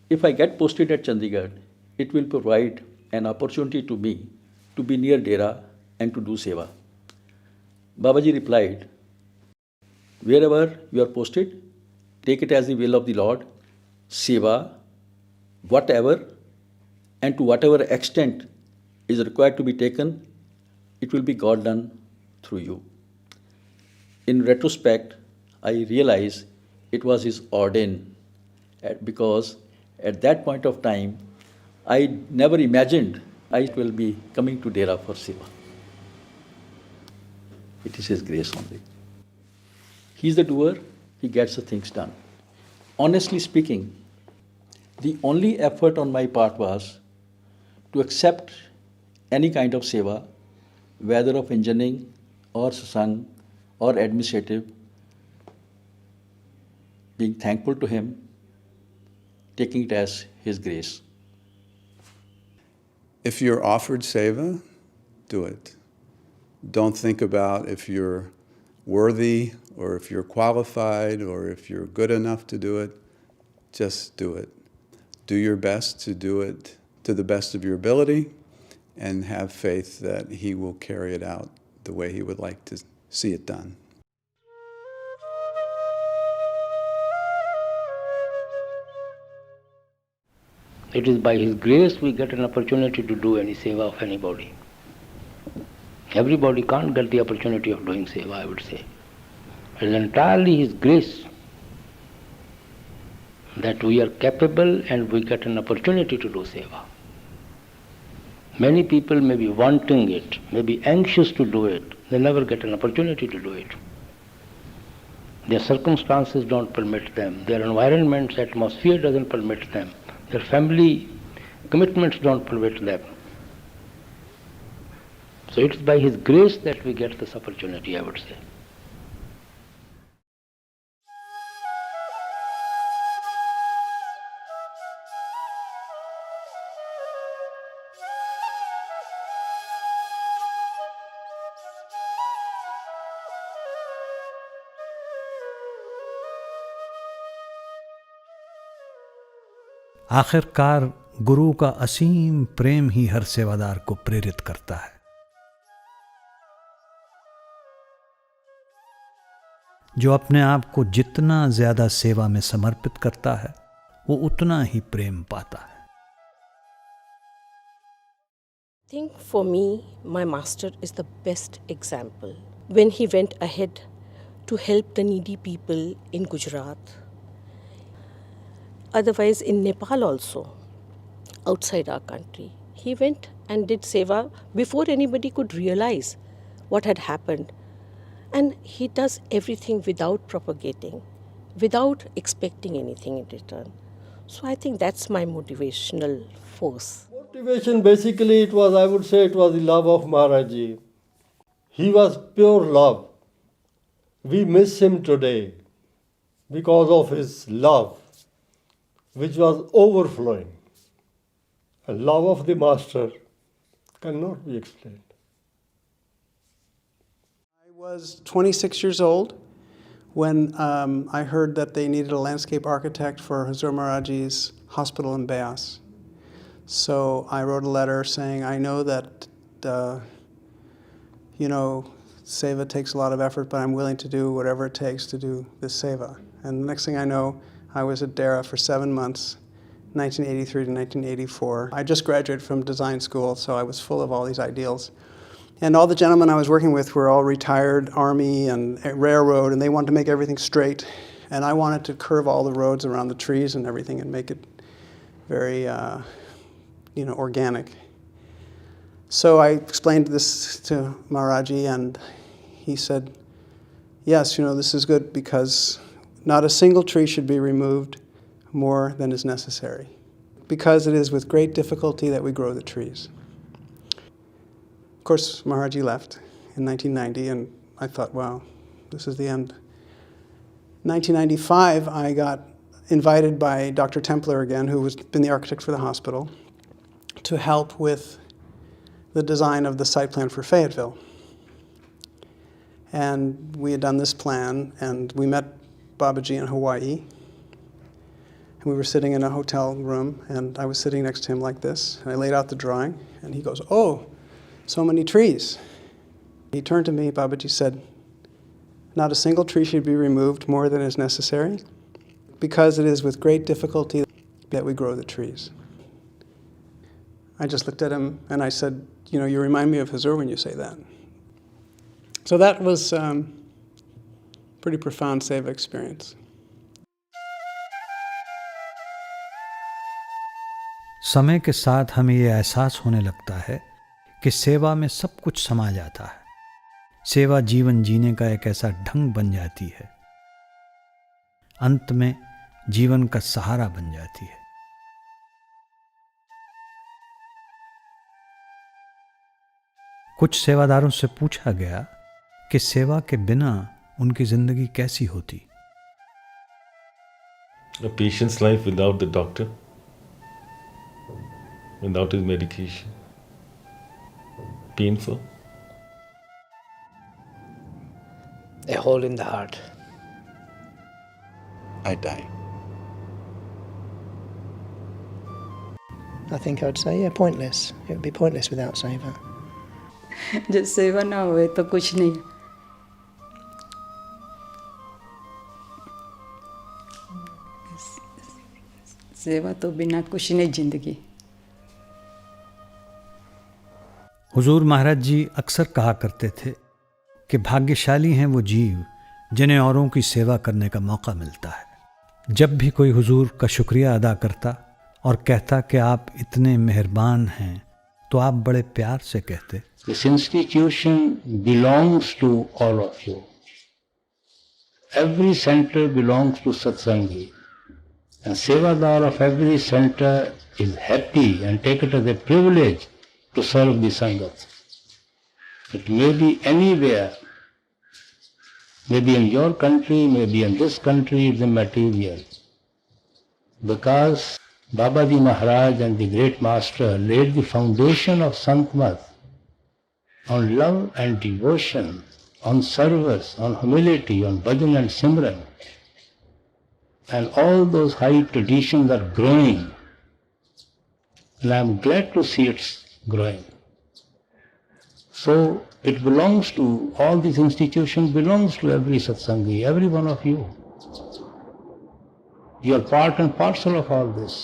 if I get posted at Chandigarh, it will provide an opportunity to me to be near Dera and to do Seva. Babaji replied, wherever you are posted, take it as the will of the Lord, Seva, whatever and to whatever extent is required to be taken, it will be God done through you. In retrospect, I realize it was his ordain, because at that point of time, I never imagined I will be coming to Dera for Seva. It is his grace only. He is the doer, he gets the things done. Honestly speaking, the only effort on my part was to accept any kind of seva, whether of engineering or satsang or administrative, being thankful to him, taking it as his grace. If you're offered seva, do it. Don't think about if you're worthy or if you're qualified or if you're good enough to do it. Just do it. Do your best to do it to the best of your ability and have faith that he will carry it out the way he would like to see it done. It is by His grace we get an opportunity to do any seva of anybody. Everybody can't get the opportunity of doing seva, I would say. It is entirely His grace that we are capable and we get an opportunity to do seva. Many people may be wanting it, may be anxious to do it, they never get an opportunity to do it. Their circumstances don't permit them, their environment's atmosphere doesn't permit them, their family commitments don't permit them. So it's by His grace that we get this opportunity, I would say. आखिरकार गुरु का असीम प्रेम ही हर सेवादार को प्रेरित करता है। जो अपने आप को जितना ज्यादा सेवा में समर्पित करता है, वो उतना ही प्रेम पाता है। I think for me, my master is the best example. When he went ahead to help the needy people in Gujarat, otherwise in Nepal also, outside our country, he went and did seva before anybody could realize what had happened. And he does everything without propagating, without expecting anything in return. So I think that's my motivational force. Motivation, basically, I would say it was the love of Maharaji. He was pure love. We miss him today because of his love, which was overflowing. A love of the master cannot be explained. I was 26 years old when I heard that they needed a landscape architect for Hazur Maharaji's hospital in Beas. So I wrote a letter saying, I know that, seva takes a lot of effort, but I'm willing to do whatever it takes to do this seva. And the next thing I know, I was at Dera for 7 months, 1983 to 1984. I just graduated from design school, so I was full of all these ideals. And all the gentlemen I was working with were all retired Army and railroad, and they wanted to make everything straight. And I wanted to curve all the roads around the trees and everything and make it very, organic. So I explained this to Maharaji, and he said, yes, this is good because not a single tree should be removed more than is necessary, because it is with great difficulty that we grow the trees. Of course, Maharaji left in 1990, and I thought, wow, this is the end. 1995, I got invited by Dr. Templer again, who was been the architect for the hospital, to help with the design of the site plan for Fayetteville. And we had done this plan, and we met Babaji in Hawaii. And we were sitting in a hotel room, and I was sitting next to him like this, and I laid out the drawing, and he goes, "Oh, so many trees." He turned to me, Babaji said, "Not a single tree should be removed more than is necessary, because it is with great difficulty that we grow the trees." I just looked at him and I said, "You remind me of Hazur when you say that." So that was pretty profound Seva experience. समय के साथ हमें ये एहसास होने लगता है कि सेवा में सब कुछ समा जाता है। सेवा जीवन जीने का एक ऐसा ढंग बन जाती है, अंत में जीवन का सहारा बन जाती है। कुछ सेवादारों से पूछा गया कि सेवा के बिना उनकी जिंदगी कैसी होती। A patient's life without the doctor, without his medication, painful. A hole in the heart. I die. I think I'd say, yeah, pointless. It would be pointless without Seva. जब सेवा ना होए तो कुछ नहीं। सेवा तो बिना कुछ नहीं जिंदगी। हुजूर महाराज जी अक्सर कहा करते थे कि भाग्यशाली हैं वो जीव जिन्हें औरों की सेवा करने का मौका मिलता है। जब भी कोई हुजूर का शुक्रिया अदा करता और कहता कि आप इतने मेहरबान हैं, तो आप बड़े प्यार से कहते, This institution belongs to all of you. Every center belongs to Satsangi. And Sevadar of every center is happy and take it as a privilege to serve the Sangat. It may be anywhere, maybe in your country, maybe in this country, it's immaterial. Because Babaji Maharaj and the great master laid the foundation of Santmat on love and devotion, on service, on humility, on bhajan and simran. And all those high traditions are growing. And I am glad to see it's growing. So it belongs to, all these institutions belongs to every satsangi, every one of you. You are part and parcel of all this.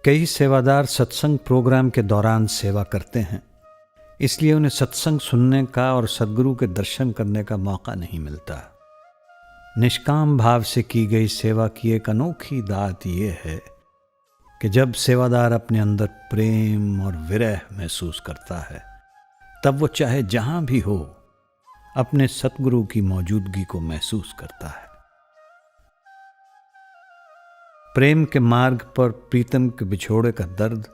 कई सेवादार सत्संग programme के दौरान सेवा करते हैं, इसलिए उन्हें सत्संग सुनने का और सद्गुरु के दर्शन करने का मौका नहीं मिलता। निष्काम भाव से की गई सेवा की एक अनोखी दात ये है कि जब सेवादार अपने अंदर प्रेम और विरह महसूस करता है, तब वो चाहे जहां भी हो अपने सतगुरु की मौजूदगी को महसूस करता है। प्रेम के मार्ग पर प्रीतम के बिछोड़े का दर्द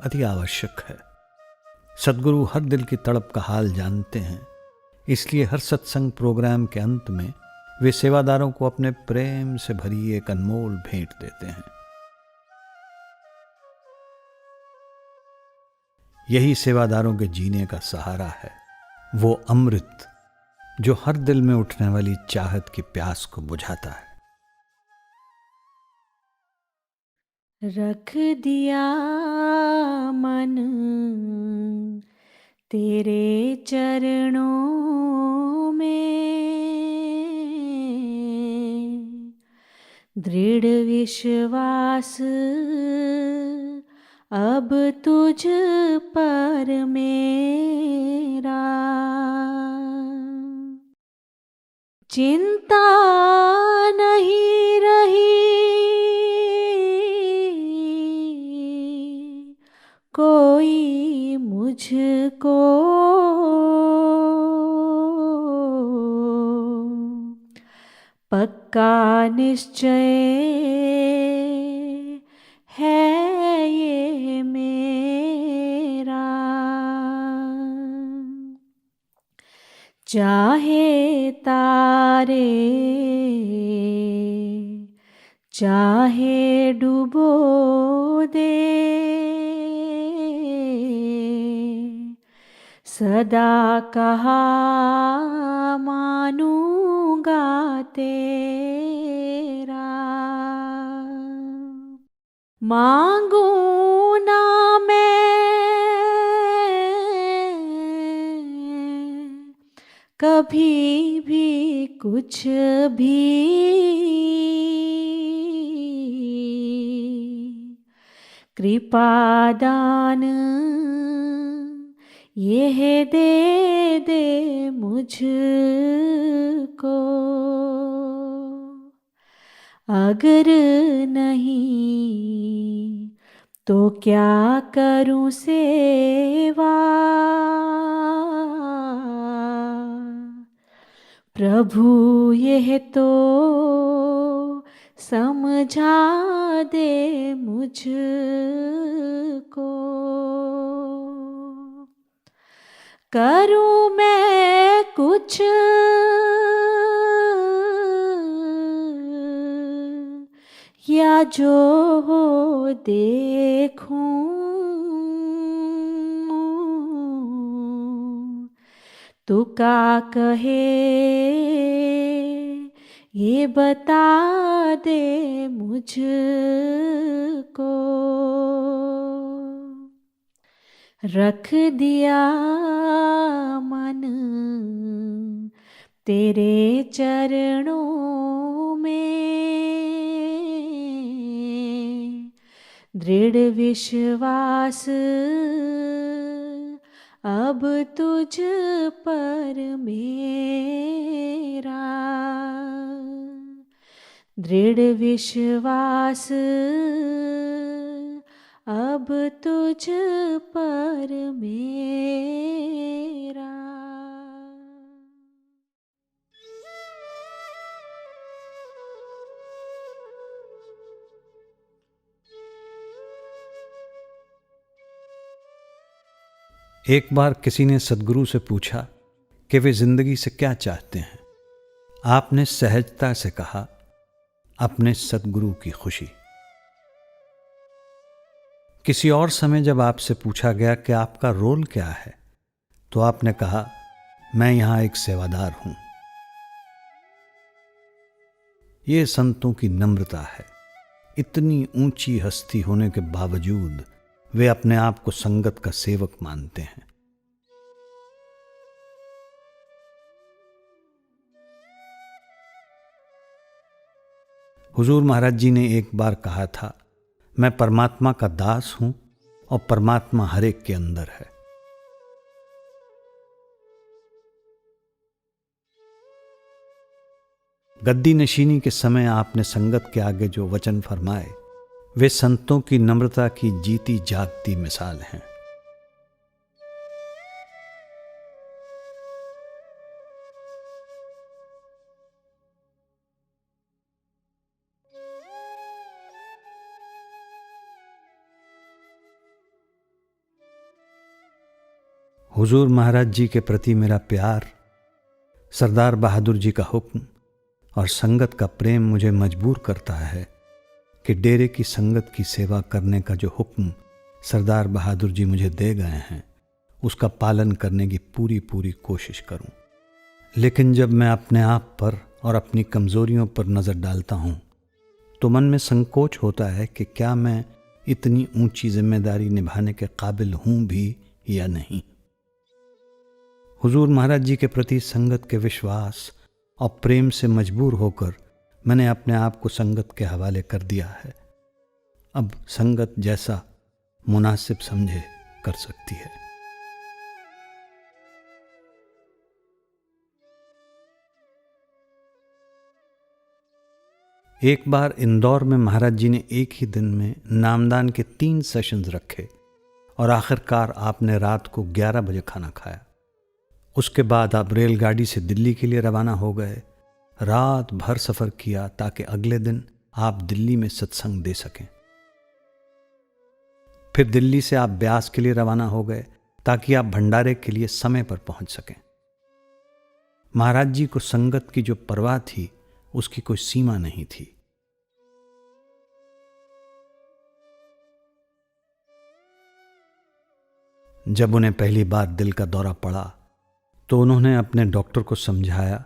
अति आवश्यक है। सद्गुरु हर दिल की तड़प का हाल जानते हैं, इसलिए हर सत्संग प्रोग्राम के अंत में वे सेवादारों को अपने प्रेम से भरी एक अनमोल भेंट देते हैं। यही सेवादारों के जीने का सहारा है, वो अमृत जो हर दिल में उठने वाली चाहत की प्यास को बुझाता है। रख दिया मन तेरे चरणों में, दृढ़ विश्वास अब तुझ पर मेरा, चिंता नहीं रही कोई मुझको, पक्का निश्चय है ये मेरा। चाहे तारे चाहे डुबो दे, सदा कहा मानूंगा तेरा। मांगू ना मैं कभी भी कुछ भी, कृपा दान यह दे मुझको। अगर नहीं तो क्या करूं सेवा, प्रभु यह तो समझा दे मुझको। करूं मैं कुछ या जो हो देखूं, तू का कहे ये बता दे मुझको। रख दिया मन तेरे चरणों में, दृढ़ विश्वास अब तुझ पर मेरा। दृढ़ विश्वास अब तुझ पर मेरा। एक बार किसी ने सद्गुरु से पूछा कि वे जिंदगी से क्या चाहते हैं। आपने सहजता से कहा, अपने सद्गुरु की खुशी। किसी और समय जब आपसे पूछा गया कि आपका रोल क्या है, तो आपने कहा, मैं यहां एक सेवादार हूं। ये संतों की नम्रता है। इतनी ऊंची हस्ती होने के बावजूद वे अपने आप को संगत का सेवक मानते हैं। हुजूर महाराज जी ने एक बार कहा था, मैं परमात्मा का दास हूं और परमात्मा हर एक के अंदर है। गद्दी नशीनी के समय आपने संगत के आगे जो वचन फरमाए, वे संतों की नम्रता की जीती जागती मिसाल हैं। हुजूर महाराज जी के प्रति मेरा प्यार, सरदार बहादुर जी का हुक्म और संगत का प्रेम मुझे मजबूर करता है कि डेरे की संगत की सेवा करने का जो हुक्म सरदार बहादुर जी मुझे दे गए हैं, उसका पालन करने की पूरी कोशिश करूं। लेकिन जब मैं अपने आप पर और अपनी कमज़ोरियों पर नज़र डालता हूं, तो मन में संकोच होता है कि क्या मैं इतनी ऊंची जिम्मेदारी निभाने के काबिल हूं भी या नहीं। हुजूर महाराज जी के प्रति संगत के विश्वास और प्रेम से मजबूर होकर मैंने अपने आप को संगत के हवाले कर दिया है। अब संगत जैसा मुनासिब समझे कर सकती है। एक बार इंदौर में महाराज जी ने एक ही दिन में नामदान के 3 सेशंस रखे और आखिरकार आपने रात को 11 बजे खाना खाया। उसके बाद आप रेलगाड़ी से दिल्ली के लिए रवाना हो गए। रात भर सफ़र किया ताकि अगले दिन आप दिल्ली में सत्संग दे सकें। फिर दिल्ली से आप ब्यास के लिए रवाना हो गए ताकि आप भंडारे के लिए समय पर पहुंच सकें। महाराज जी को संगत की जो परवाह थी उसकी कोई सीमा नहीं थी। जब उन्हें पहली बार दिल का दौरा पड़ा तो उन्होंने अपने डॉक्टर को समझाया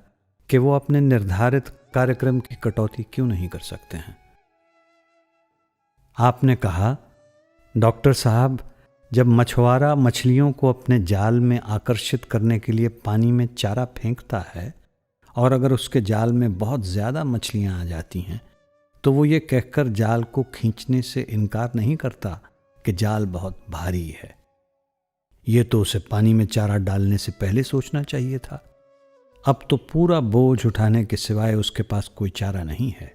कि वो अपने निर्धारित कार्यक्रम की कटौती क्यों नहीं कर सकते हैं। आपने कहा, डॉक्टर साहब, जब मछुआरा मछलियों को अपने जाल में आकर्षित करने के लिए पानी में चारा फेंकता है और अगर उसके जाल में बहुत ज़्यादा मछलियां आ जाती हैं तो वो ये कहकर जाल को खींचने से इनकार नहीं करता कि जाल बहुत भारी है। ये तो उसे पानी में चारा डालने से पहले सोचना चाहिए था। अब तो पूरा बोझ उठाने के सिवाय उसके पास कोई चारा नहीं है।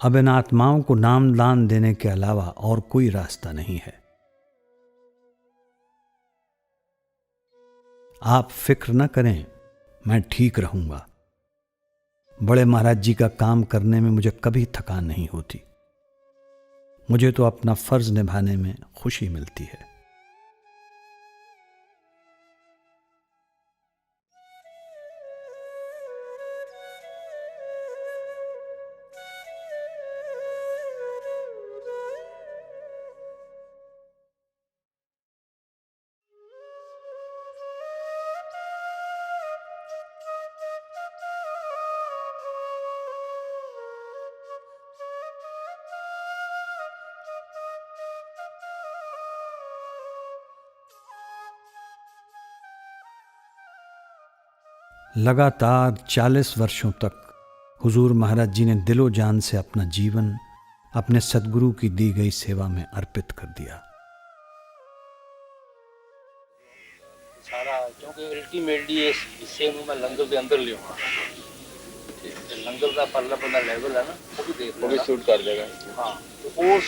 अब इन आत्माओं को नाम दान देने के अलावा और कोई रास्ता नहीं है। आप फिक्र न करें, मैं ठीक रहूंगा। बड़े महाराज जी का काम करने में मुझे कभी थकान नहीं होती। मुझे तो अपना फर्ज निभाने में खुशी मिलती है। लगातार 40 वर्षों तक हुजूर महाराज जी ने दिलो जान से अपना जीवन अपने सद्गुरु की दी गई सेवा में अर्पित कर दिया। सारा क्योंकि अल्टीमेटली इससे मैं लंगर के अंदर ले आऊंगा। लंगर का पल्ला लेवल है ना, वो भी देख लेना, शूट कर देगा। हाँ, तो उस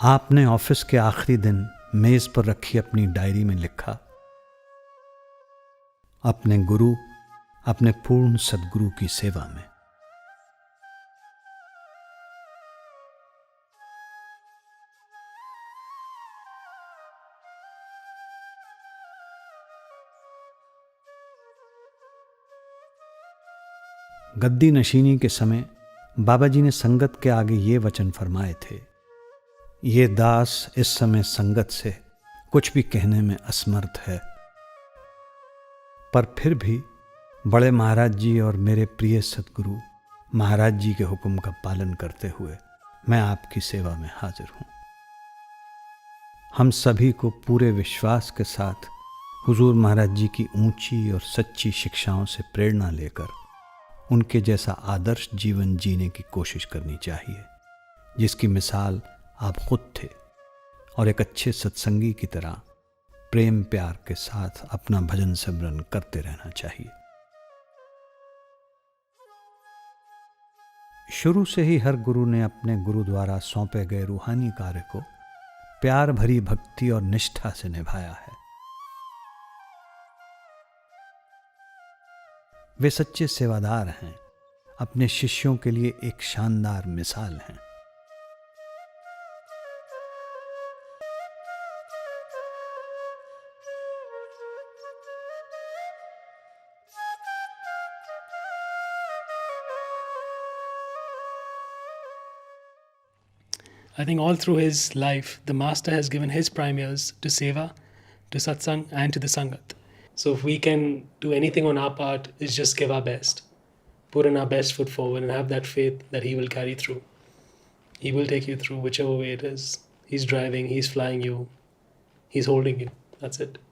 आपने ऑफिस के आखिरी दिन मेज पर रखी अपनी डायरी में लिखा, अपने गुरु, अपने पूर्ण सद्गुरु की सेवा में। गद्दी नशीनी के समय बाबा जी ने संगत के आगे ये वचन फरमाए थे, ये दास इस समय संगत से कुछ भी कहने में असमर्थ है, पर फिर भी बड़े महाराज जी और मेरे प्रिय सद्गुरु महाराज जी के हुक्म का पालन करते हुए मैं आपकी सेवा में हाजिर हूं। हम सभी को पूरे विश्वास के साथ हुजूर महाराज जी की ऊंची और सच्ची शिक्षाओं से प्रेरणा लेकर उनके जैसा आदर्श जीवन जीने की कोशिश करनी चाहिए, जिसकी मिसाल आप खुद थे, और एक अच्छे सत्संगी की तरह प्रेम प्यार के साथ अपना भजन सिमरन करते रहना चाहिए। शुरू से ही हर गुरु ने अपने गुरु द्वारा सौंपे गए रूहानी कार्य को प्यार भरी भक्ति और निष्ठा से निभाया है। वे सच्चे सेवादार हैं, अपने शिष्यों के लिए एक शानदार मिसाल हैं। I think all through his life, the Master has given his premiers to Seva, to Satsang, and to the Sangat. So if we can do anything on our part, is just give our best, put in our best foot forward, and have that faith that he will carry through. He will take you through whichever way it is. He's driving, he's flying you, he's holding you. That's it.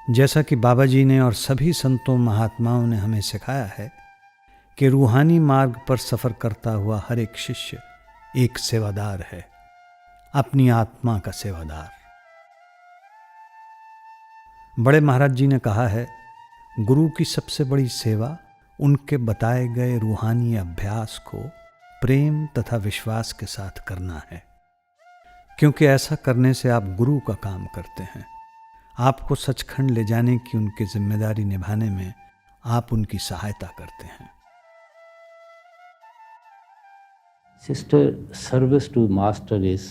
जैसा कि बाबा जी ने और सभी संतों महात्माओं ने हमें सिखाया है कि रूहानी मार्ग पर सफर करता हुआ हर एक शिष्य एक सेवादार है, अपनी आत्मा का सेवादार। बड़े महाराज जी ने कहा है, गुरु की सबसे बड़ी सेवा उनके बताए गए रूहानी अभ्यास को प्रेम तथा विश्वास के साथ करना है, क्योंकि ऐसा करने से आप गुरु का काम करते हैं। आपको सचखंड ले जाने की उनकी जिम्मेदारी निभाने में आप उनकी सहायता करते हैं। Sister, service to Master is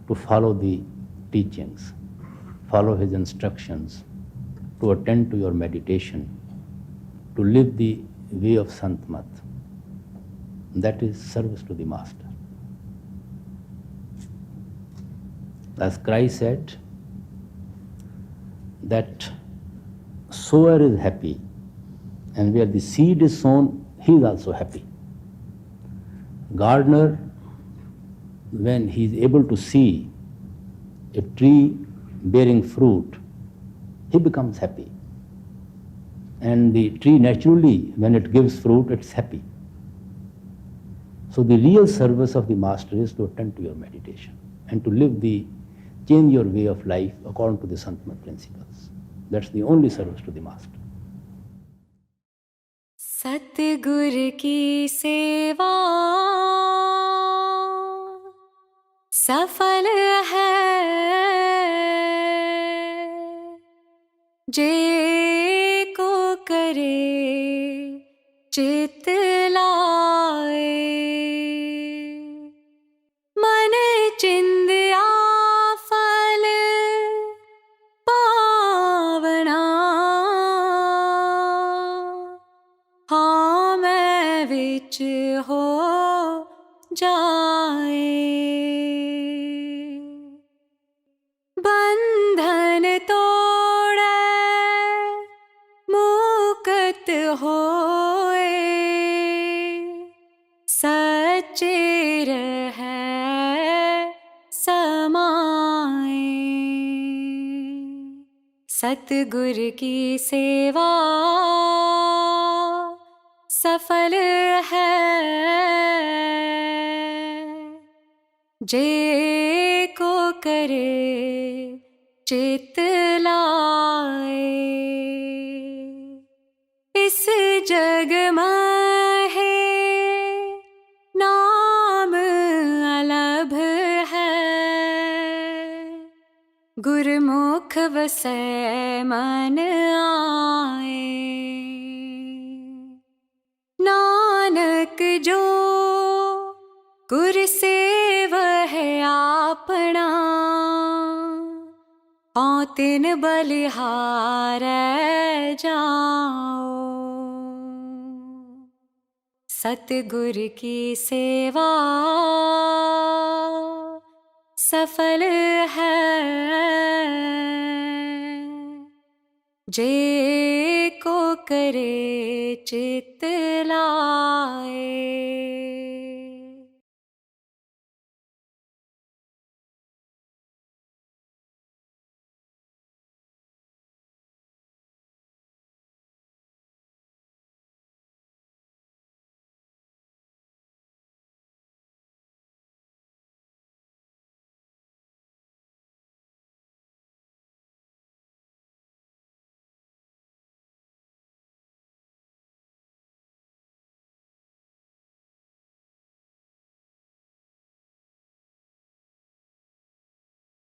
to follow the teachings, follow his instructions, to attend to your meditation, to live the way of Santmat. That is service to the Master. As Christ said, that sower is happy, and where the seed is sown, he is also happy. Gardener, when he is able to see a tree bearing fruit, he becomes happy. And the tree naturally, when it gives fruit, it's happy. So the real service of the Master is to attend to your meditation and to change your way of life according to the Santmat principles. That's the only service to the Master. सतगुर की सेवा सफल है जे को करे चित लाए मन चिंदिया फल पावना हाँ मैं विच हो जाए बंधन तोड़े मुक्त होए सच्चे रहे समाए सतगुर की सेवा सफल है जे को करे चित लाए इस जग में है नाम अलभ है गुरमुख वसै मन आए नानक जो गुर सेव है आपना पाँव तिन बलिहार जाओ सतगुर की सेवा सफल है जे को करे चित ला